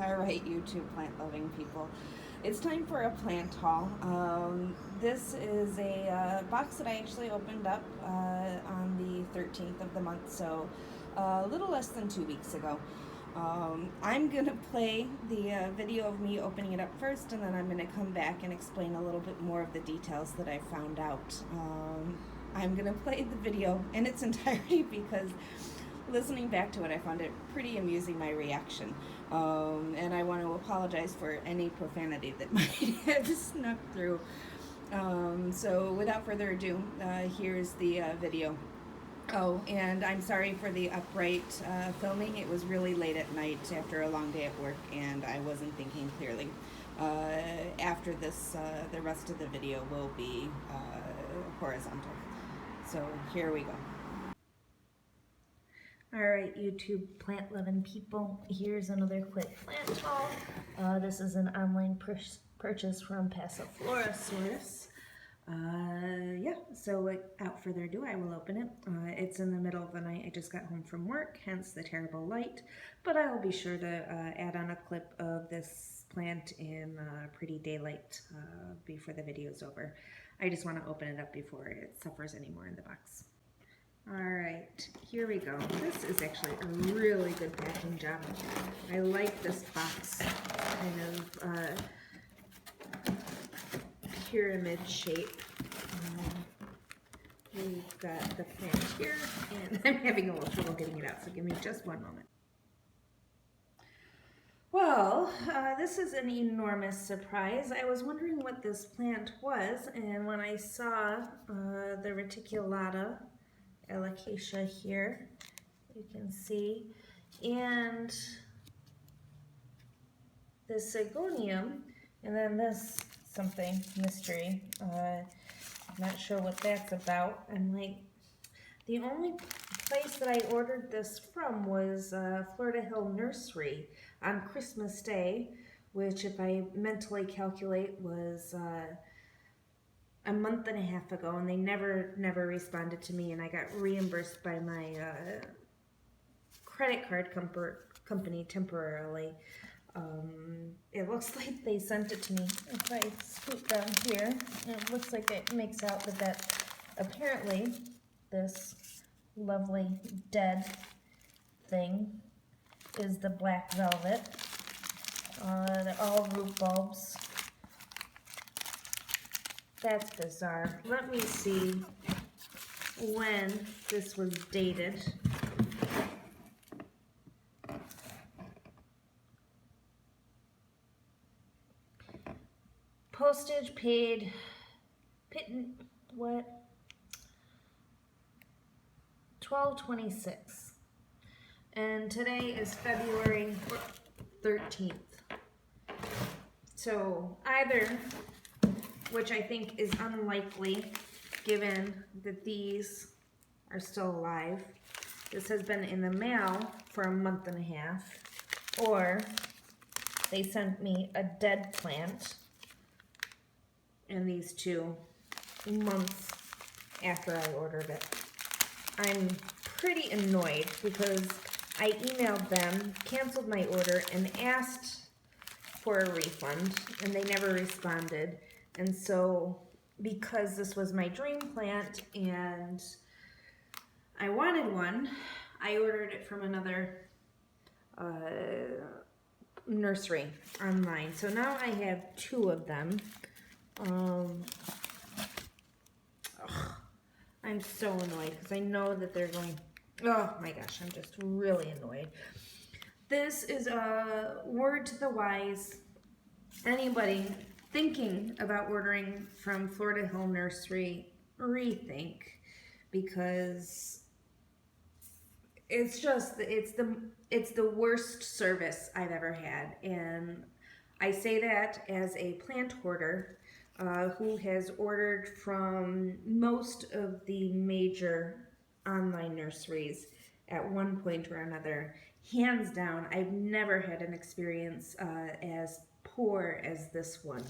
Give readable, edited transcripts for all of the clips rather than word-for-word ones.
All right, YouTube plant-loving people. It's time for a plant haul. This is a box that I actually opened up on the 13th of the month, so a little less than 2 weeks ago. I'm going to play the video of me opening it up first, and then I'm going to come back and explain a little bit more of the details that I found out. I'm going to play the video in its entirety because listening back to it, I found it pretty amusing, my reaction. And I want to apologize for any profanity that might have snuck through. So without further ado, here's the video. Oh, and I'm sorry for the upright filming. It was really late at night after a long day at work, and I wasn't thinking clearly. After this, the rest of the video will be horizontal. So here we go. Alright, YouTube plant-loving people, here's another quick plant haul. This is an online purchase from Florida. So without further ado, I will open it. It's in the middle of the night. I just got home from work, hence the terrible light. But I will be sure to add on a clip of this plant in pretty daylight before the video is over. I just want to open it up before it suffers anymore in the box. Alright, here we go. This is actually a really good packing job. I like this box, kind of pyramid shape. We've got the plant here, and I'm having a little trouble getting it out, so give me just one moment. Well, this is an enormous surprise. I was wondering what this plant was, and when I saw the reticulata alocasia here, you can see, and the sigonium, and then this something mystery. I'm not sure what that's about. I'm like, the only place that I ordered this from was Florida Hill Nursery on Christmas Day, which, if I mentally calculate, was a month and a half ago, and they never responded to me, and I got reimbursed by my credit card company temporarily. It looks like they sent it to me. If I scoot down here, it looks like it makes out that apparently this lovely dead thing is the black velvet. They're all root bulbs. That's bizarre. Let me see when this was dated. Postage paid, what? 12/26. And today is February 13th. So either, which I think is unlikely given that these are still alive, this has been in the mail for a month and a half, or they sent me a dead plant and these 2 months after I ordered it. I'm pretty annoyed because I emailed them, canceled my order, and asked for a refund, and they never responded. And so, because this was my dream plant and I wanted one, I ordered it from another nursery online. So now I have 2 of them. I'm so annoyed because I know that they're going, oh my gosh, I'm just really annoyed. This is a word to the wise. Anybody thinking about ordering from Florida Hill Nursery, rethink, because it's the worst service I've ever had. And I say that as a plant hoarder who has ordered from most of the major online nurseries at one point or another. Hands down, I've never had an experience as poor as this one.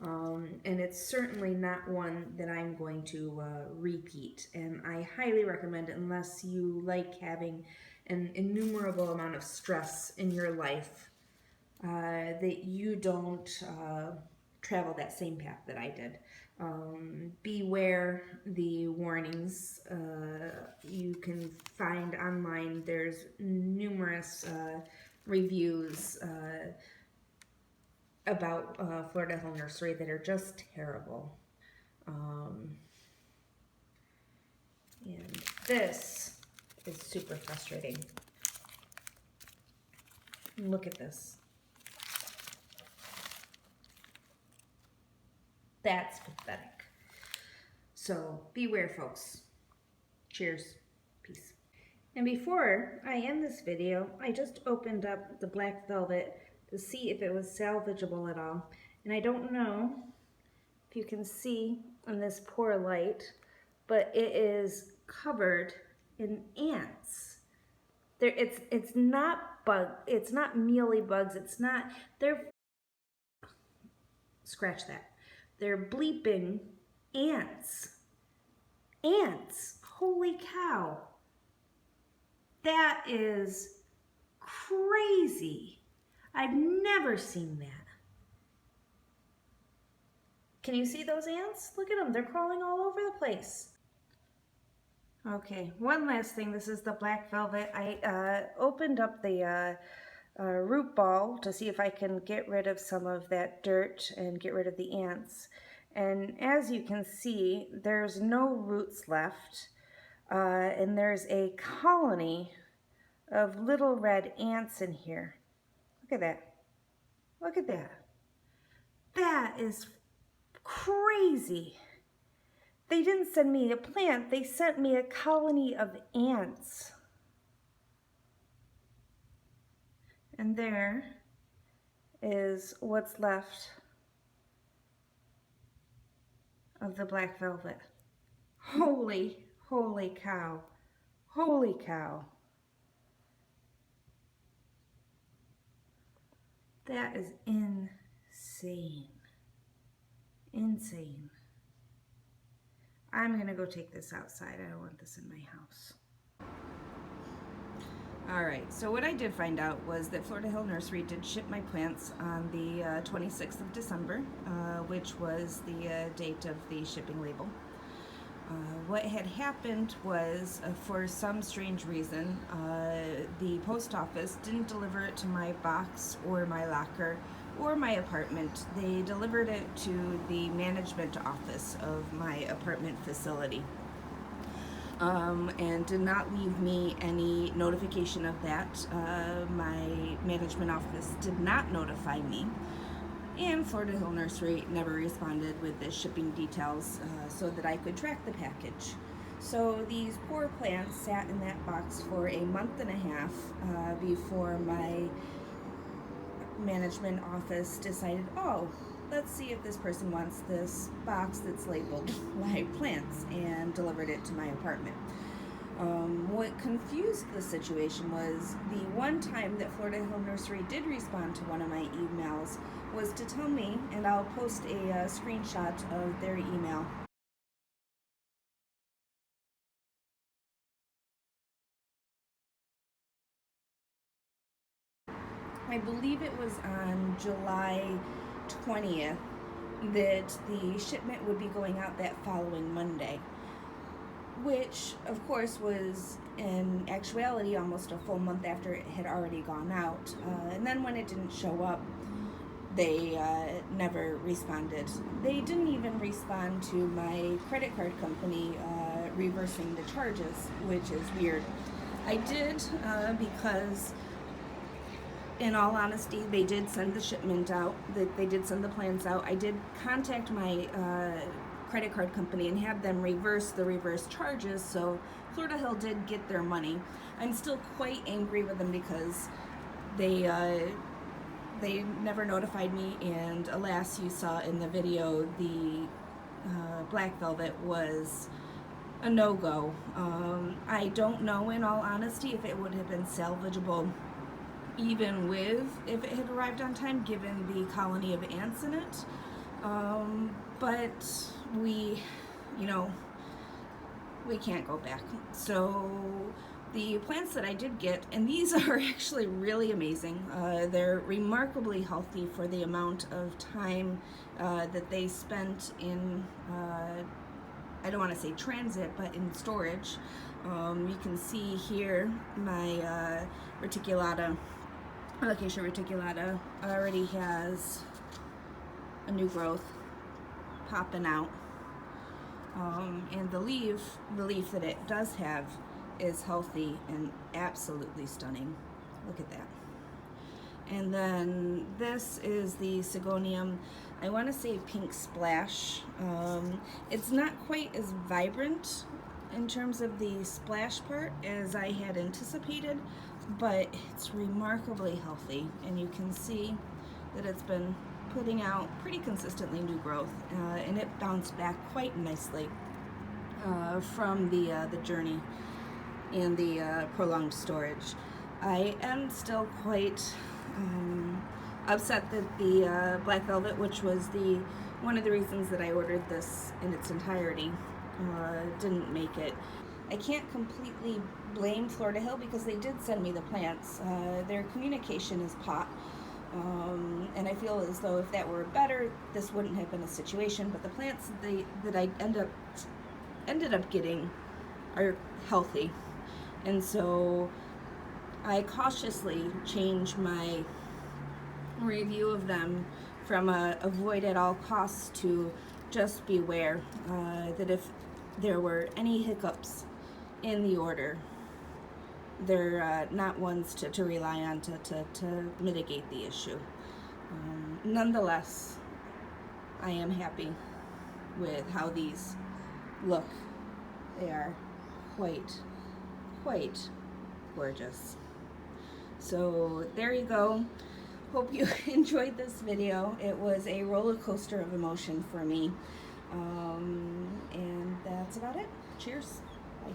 And it's certainly not one that I'm going to repeat. And I highly recommend it unless you like having an innumerable amount of stress in your life. that you don't travel that same path that I did. Beware the warnings you can find online. There's numerous reviews about Florida Hill Nursery that are just terrible. And this is super frustrating. Look at this. That's pathetic. So beware, folks. Cheers. Peace. And before I end this video, I just opened up the black velvet to see if it was salvageable at all. And I don't know if you can see in this poor light, but it is covered in ants. It's not it's not mealy bugs, scratch that. They're bleeping ants. Ants. Holy cow. That is crazy. I've never seen that. Can you see those ants? Look at them. They're crawling all over the place. Okay, one last thing. This is the black velvet. I opened up the root ball to see if I can get rid of some of that dirt and get rid of the ants. And as you can see, there's no roots left. And there's a colony of little red ants in here. Look at that. Look at that. That is crazy. They didn't send me a plant, they sent me a colony of ants. And there is what's left of the black velvet. Holy cow. Holy cow. That is insane. Insane. I'm gonna go take this outside. I don't want this in my house. Alright, so what I did find out was that Florida Hill Nursery did ship my plants on the 26th of December, which was the date of the shipping label. What had happened was, for some strange reason, the post office didn't deliver it to my box or my locker or my apartment. They delivered it to the management office of my apartment facility, and did not leave me any notification of that. My management office did not notify me. And Florida Hill Nursery never responded with the shipping details so that I could track the package. So these poor plants sat in that box for a month and a half before my management office decided, oh, let's see if this person wants this box that's labeled live plants, and delivered it to my apartment. What confused the situation was the one time that Florida Hill Nursery did respond to one of my emails was to tell me, and I'll post a screenshot of their email. I believe it was on July 20th that the shipment would be going out that following Monday, which of course was in actuality almost a full month after it had already gone out. And then when it didn't show up, they never responded. They didn't even respond to my credit card company reversing the charges, which is weird. I did because, in all honesty, they did send the shipment out, they did send the plans out. I did contact my credit card company and have them reverse the reverse charges, so Florida Hill did get their money. I'm still quite angry with them because they never notified me, and alas, you saw in the video, the black velvet was a no-go. I don't know, in all honesty, if it would have been salvageable even with, if it had arrived on time, given the colony of ants in it. But we can't go back. So The plants that I did get, and these are actually really amazing. They're remarkably healthy for the amount of time that they spent in, I don't want to say transit, but in storage. You can see here my reticulata, alocasia reticulata, already has a new growth popping out. And the leaf that it does have is healthy and absolutely stunning. Look at that. And then this is the Sigonium. I want to say Pink Splash. It's not quite as vibrant in terms of the splash part as I had anticipated, but it's remarkably healthy, and you can see that it's been putting out pretty consistently new growth, and it bounced back quite nicely from the journey and the prolonged storage. I am still quite upset that the Black Velvet, which was one of the reasons that I ordered this in its entirety, didn't make it. I can't completely blame Florida Hill because they did send me the plants. Their communication is pot. And I feel as though if that were better, this wouldn't have been a situation. But the plants that I ended up getting are healthy, and so I cautiously changed my review of them from a avoid at all costs to just beware that if there were any hiccups in the order, they're not ones to rely on to mitigate the issue. Nonetheless, I am happy with how these look. They are quite gorgeous. So there you go. Hope you enjoyed this video. It was a roller coaster of emotion for me. And that's about it. Cheers. Bye.